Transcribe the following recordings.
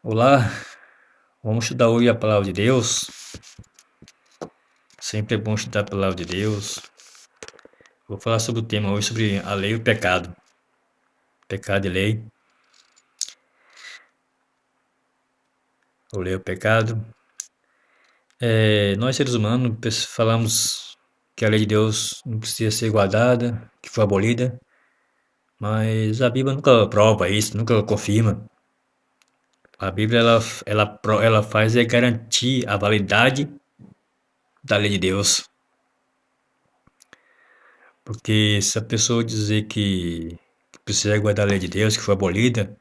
Olá, vamos estudar hoje a palavra de Deus. Sempre é bom estudar a palavra de Deus. Vou falar sobre o tema hoje, sobre a lei e o pecado. Pecado e lei. A lei e o pecado. Nós seres humanos falamos que a lei de Deus não precisa ser guardada, que foi abolida. Mas a Bíblia nunca prova isso, nunca confirma. A Bíblia ela faz garantir a validade da lei de Deus. Porque se a pessoa dizer que precisa guardar a lei de Deus, que foi abolida,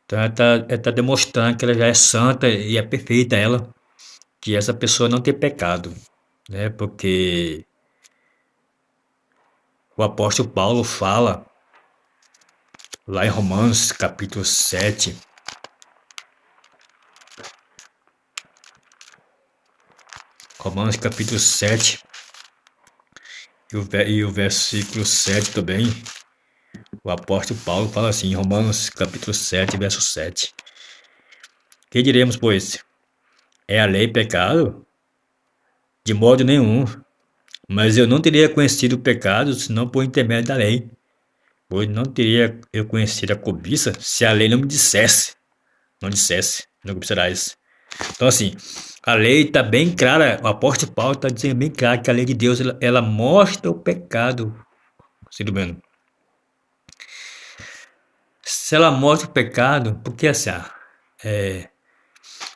então ela tá demonstrando que ela já é santa e é perfeita ela, que essa pessoa não tem pecado, né? Porque o apóstolo Paulo fala lá em Romanos capítulo 7, Romanos capítulo 7 e o versículo 7 também, o apóstolo Paulo fala assim, em Romanos capítulo 7, verso 7. Que diremos, pois? É a lei pecado? De modo nenhum. Mas eu não teria conhecido o pecado senão por intermédio da lei. Pois não teria eu conhecido a cobiça se a lei não cobiçarás. Então assim, a lei está bem clara, o apóstolo Paulo está dizendo bem claro que a lei de Deus, ela mostra o pecado, ser humano. Se ela mostra o pecado, porque assim,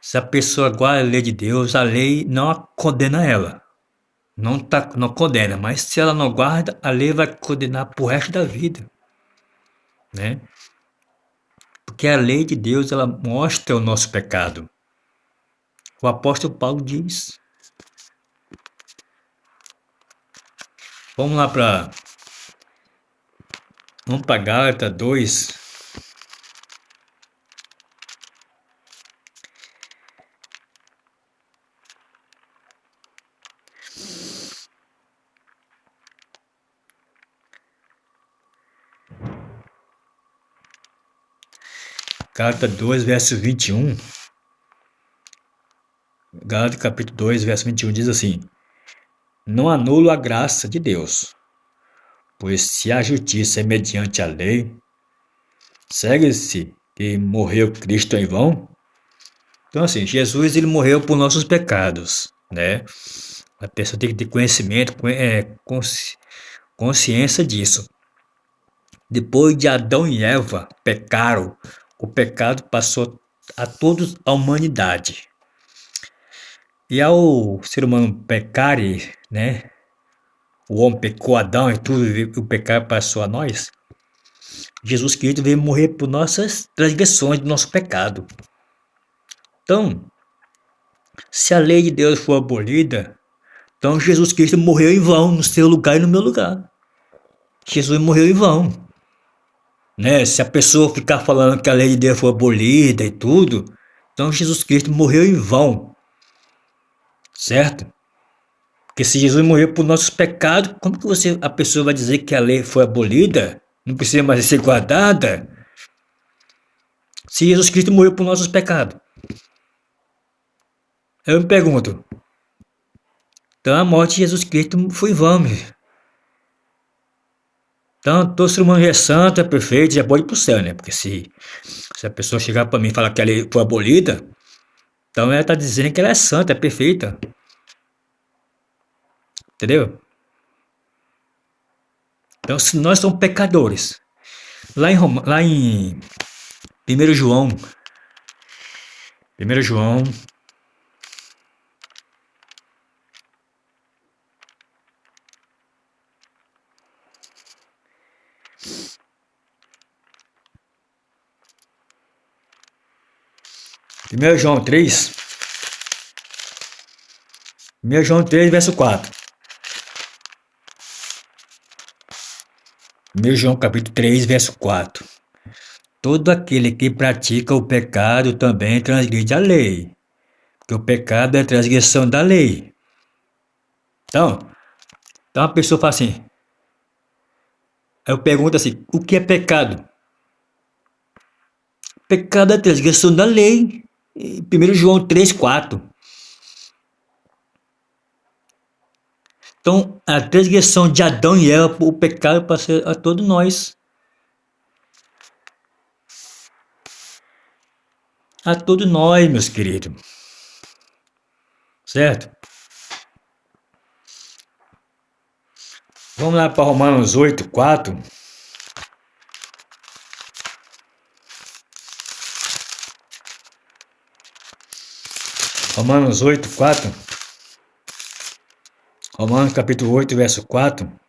se a pessoa guarda a lei de Deus, a lei não a condena ela. Não condena, mas se ela não guarda, a lei vai condenar pro resto da vida, né? Porque a lei de Deus, ela mostra o nosso pecado. O apóstolo Paulo diz. Vamos lá para Gálatas 2. Gálatas 2, verso 21. Gálatas capítulo 2, verso 21 diz assim: Não anulo a graça de Deus, pois se a justiça é mediante a lei, segue-se que morreu Cristo em vão? Então assim, Jesus ele morreu por nossos pecados, né? A pessoa tem que ter conhecimento, consciência disso. Depois de Adão e Eva pecaram, o pecado passou a toda a humanidade. E ao ser humano pecar, né? O homem pecou, Adão e tudo, o pecado passou a nós. Jesus Cristo veio morrer por nossas transgressões, do nosso pecado. Então, se a lei de Deus for abolida, então Jesus Cristo morreu em vão, no seu lugar e no meu lugar. Jesus morreu em vão. Né? Se a pessoa ficar falando que a lei de Deus foi abolida e tudo, então Jesus Cristo morreu em vão, certo? Porque se Jesus morreu por nossos pecados, como que a pessoa vai dizer que a lei foi abolida? Não precisa mais ser guardada? Se Jesus Cristo morreu por nossos pecados. Eu me pergunto, então a morte de Jesus Cristo foi em vão. Então todo ser humano é santo, é perfeito, já pode ir pro céu, né? Porque se a pessoa chegar para mim e falar que a lei foi abolida, então ela está dizendo que ela é santa, é perfeita. Entendeu? Então, se nós somos pecadores, lá em 1 João, 1 João, Primeiro João 3, 1 João 3, verso 4. 1 João capítulo 3, verso 4. Todo aquele que pratica o pecado também transgride a lei, porque o pecado é a transgressão da lei. Então, a pessoa fala assim, eu pergunto assim, o que é pecado? Pecado é a transgressão da lei. 1 João 3,4. Então, a transgressão de Adão e Eva, o pecado passa a todos nós. A todos nós, meus queridos. Certo? Vamos lá para Romanos 8,4. Romanos 8,4. Romanos capítulo 8, verso 4.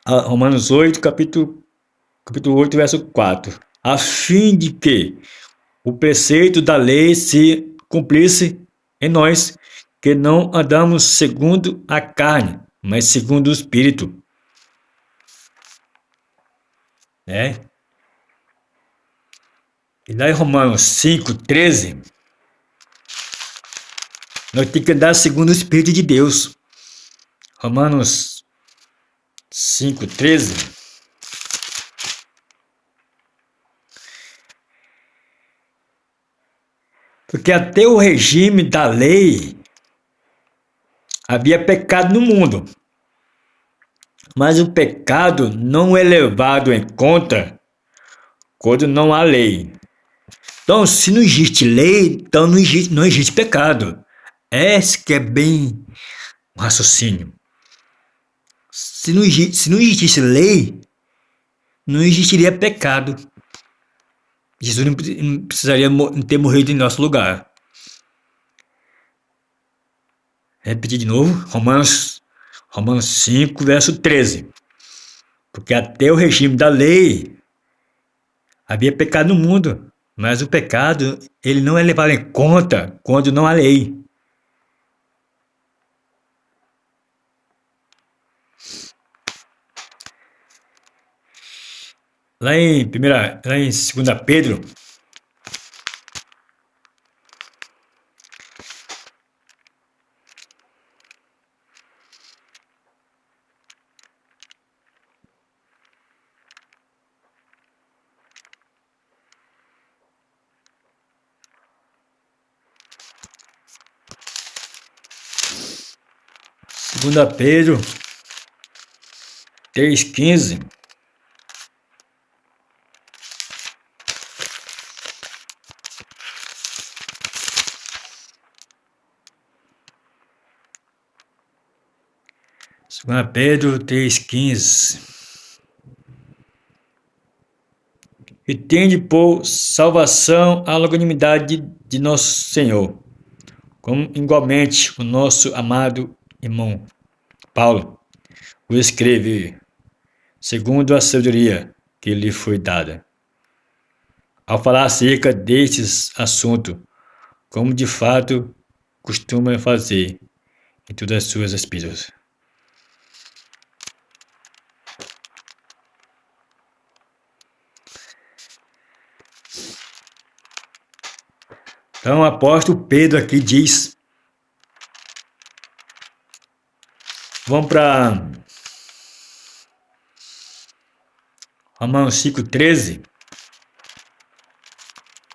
Romanos 8, capítulo 8, verso 4. A fim de que o preceito da lei se cumprisse em nós, que não andamos segundo a carne, mas segundo o Espírito. E lá em Romanos 5,13, nós temos que andar segundo o Espírito de Deus. Romanos 5,13. Porque até o regime da lei havia pecado no mundo. Mas o pecado não é levado em conta quando não há lei. Então, se não existe lei, então não existe pecado. Esse que é bem o raciocínio. Se não existisse lei, não existiria pecado. Jesus não precisaria ter morrido em nosso lugar. Repetir de novo, Romanos 5, verso 13. Porque até o regime da lei havia pecado no mundo, mas o pecado ele não é levado em conta quando não há lei. Lá em 2 Pedro, Segunda Pedro 3,15. Segunda Pedro 3,15. E tende por salvação a longanimidade de nosso Senhor, como igualmente o nosso amado irmão Paulo o escreve, segundo a sabedoria que lhe foi dada, ao falar acerca destes assuntos, como de fato costuma fazer em todas as suas epístolas. Então o apóstolo Pedro aqui diz, vamos para Romanos 5,13.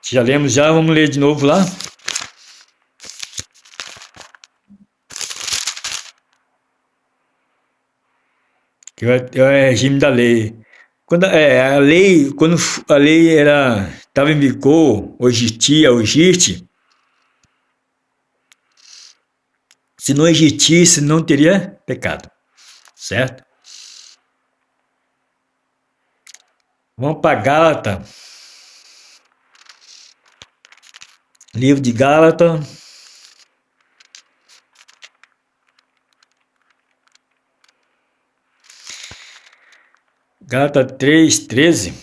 Já lemos já, vamos ler de novo lá. Que é o regime da lei. Quando a lei estava em vigor, ou existe, se não existisse, não teria pecado, certo? Vamos para Gálatas. Livro de Gálatas. Gálatas 3,13.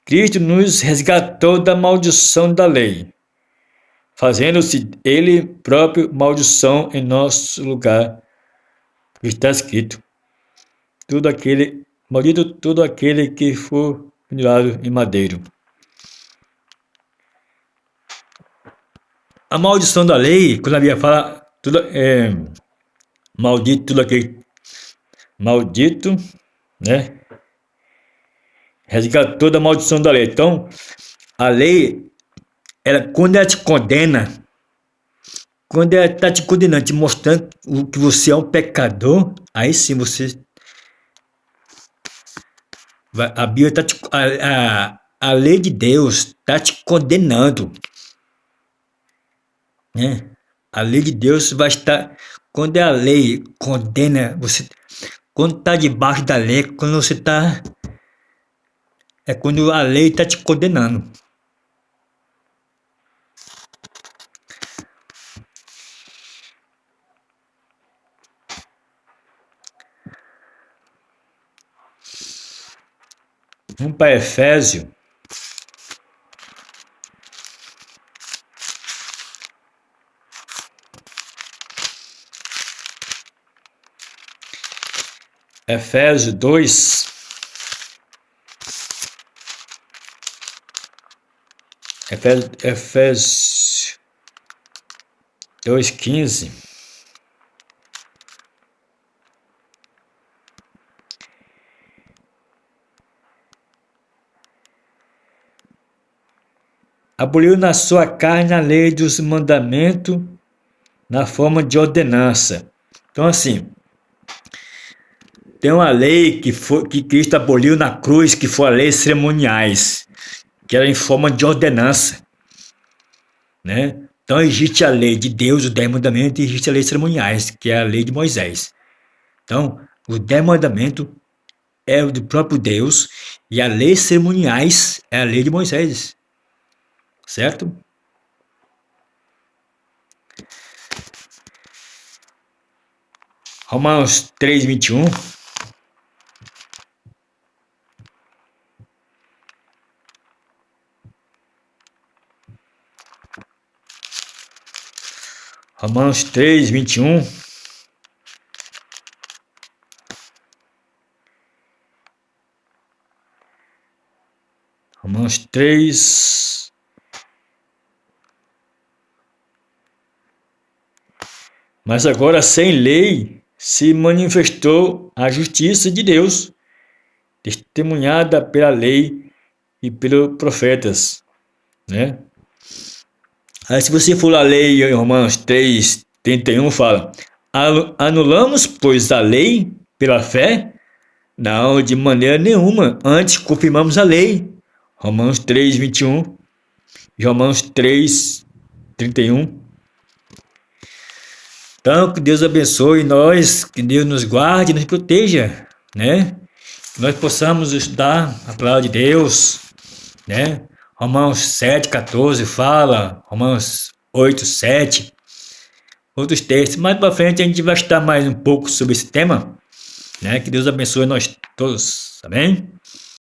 Cristo nos resgatou da maldição da lei, fazendo-se ele próprio maldição em nosso lugar. Está escrito, maldito todo aquele que for pendurado em madeiro. A maldição da lei, quando a Bíblia fala, tudo é maldito, tudo aquele maldito, né? Resgata toda a maldição da lei. Então, a lei, quando ela te condena, quando ela está te condenando, te mostrando que você é um pecador, aí sim você a Bíblia tá a lei de Deus está te condenando, né? A lei de Deus vai estar, quando a lei condena você, quando está debaixo da lei, quando você está, é quando a lei está te condenando. Vamos para Efésio. Efésio 2. Efésios 2:15. Aboliu na sua carne a lei dos mandamentos na forma de ordenança. Então, assim, tem uma lei que Cristo aboliu na cruz, que foi a lei cerimoniais, que era em forma de ordenança, né? Então existe a lei de Deus, os 10 mandamentos, e existe a lei cerimoniais, que é a lei de Moisés. Então, os 10 mandamentos é o do próprio Deus e a lei cerimoniais é a lei de Moisés, certo? Romanos 3:21. Romanos 3:21. Romanos 3. Mas agora sem lei se manifestou a justiça de Deus, testemunhada pela lei e pelos profetas, né? Aí se você for a lei em Romanos 3:31 fala: anulamos, pois, a lei pela fé? Não, de maneira nenhuma. Antes confirmamos a lei. Romanos 3:21 e Romanos 3:31. Então, que Deus abençoe nós, que Deus nos guarde e nos proteja, né? Que nós possamos estudar a palavra de Deus, né? Romanos 7:14 fala, Romanos 8:7, outros textos. Mais para frente a gente vai estudar mais um pouco sobre esse tema, né? Que Deus abençoe nós todos, amém?